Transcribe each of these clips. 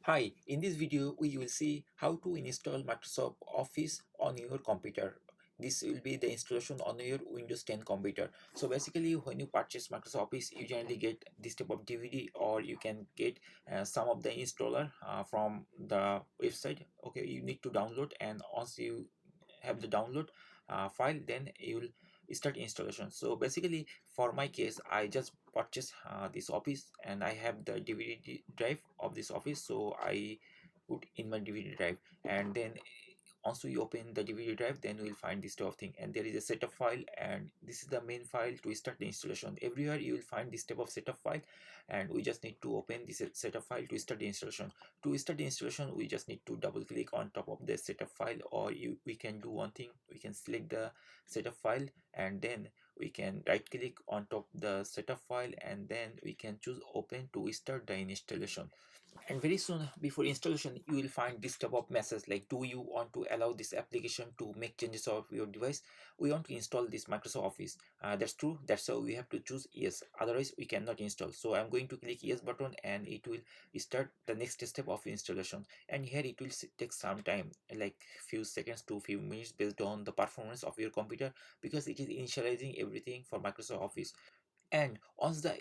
Hi, in this video we will see how to install Microsoft Office on your computer. This will be the installation on your Windows 10 computer. So basically when you purchase Microsoft Office, you generally get this type of DVD, or you can get some of the installer from the website. Okay, you need to download, and once you have the download file, then you will start installation. So basically for my case, I just purchased this office, and I have the DVD drive of this office, so I put in my DVD drive. And then once we open the DVD drive, then we'll find this type of thing, and there is a setup file, and this is the main file to start the installation. Everywhere you will find this type of setup file, and we just need to open this setup file to start the installation. To start the installation, we just need to double click on top of the setup file, or we can do one thing. We can select the setup file, and then we can right click on top the setup file, and then we can choose open to start the installation. And very soon before installation, you will find this type of message like, do you want to allow this application to make changes of your device? We want to install this Microsoft Office. That's true. That's how we have to choose yes, otherwise we cannot install. So I'm going to click yes button, and it will start the next step of installation. And here it will take some time, like few seconds to few minutes, based on the performance of your computer, because it is initializing everything for Microsoft Office. And once the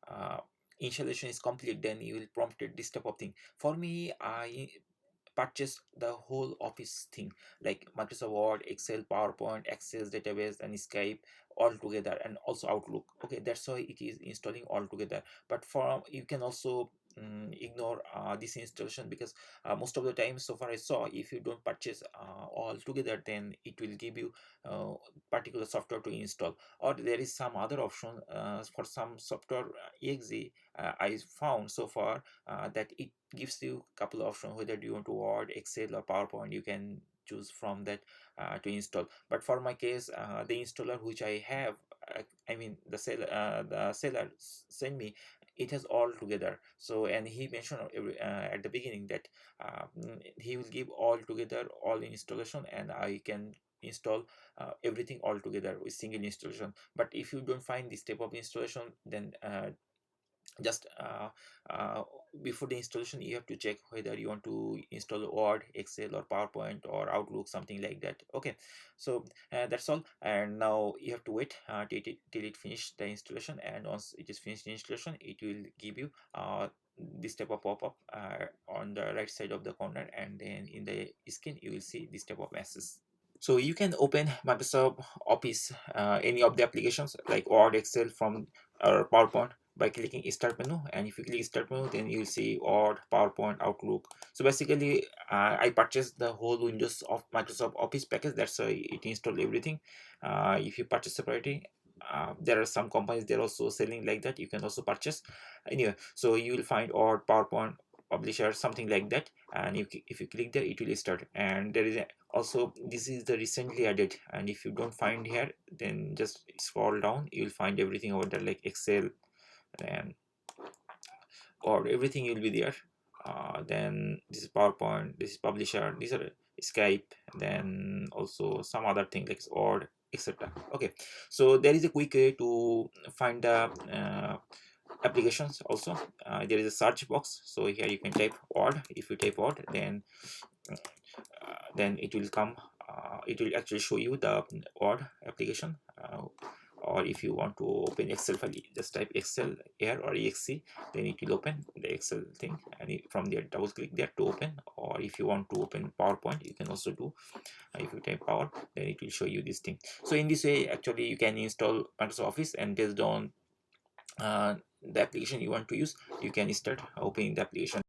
uh, installation is complete, then you will prompted this type of thing. For me, I purchased the whole office thing, like Microsoft Word, Excel, PowerPoint, Access, database, and Skype all together, and also Outlook. Okay, that's why it is installing all together. But for you can also ignore this installation, because most of the time so far I saw, if you don't purchase all together, then it will give you uh, particular software to install. Or there is some other option for some software exe. I found so far that it gives you a couple of options, whether you want to Word, Excel, or PowerPoint. You can choose from that to install. But for my case, the installer which I have, I mean the seller sent me, it has all together. So, and he mentioned at the beginning that he will give all together all installation, and I can install everything all together with single installation. But if you don't find this type of installation, then just before the installation, you have to check whether you want to install Word, Excel, or PowerPoint, or Outlook, something like that. Okay, so that's all. And now you have to wait till it finish the installation, and once it is finished the installation, it will give you this type of pop-up on the right side of the corner, and then in the screen you will see this type of message. So you can open Microsoft Office, any of the applications like Word, Excel from or PowerPoint, by clicking Start menu. And if you click Start menu, then you'll see Word, PowerPoint, Outlook. So basically, I purchased the whole Windows of Microsoft Office package. That's why it installed everything. If you purchase separately, there are some companies they're also selling like that. You can also purchase anyway. So you will find Word, PowerPoint, Publisher, something like that, and if you click there, it will start. And there is also, this is the recently added, and if you don't find here, then just scroll down, you'll find everything over there, like Excel, and or everything will be there. Then this is PowerPoint, this is Publisher, these are Skype, then also some other thing like Word, etc. Okay, so there is a quick way to find the applications also. There is a search box, so here you can type Word. If you type Word, then it will come, it will actually show you the Word application. Or if you want to open Excel file, just type Excel here or exe, then it will open the Excel thing, and from there double click there to open. Or if you want to open PowerPoint, you can also do. If you type Power, then it will show you this thing. So in this way, actually, you can install Microsoft Office, and based on the application you want to use, you can start opening the application.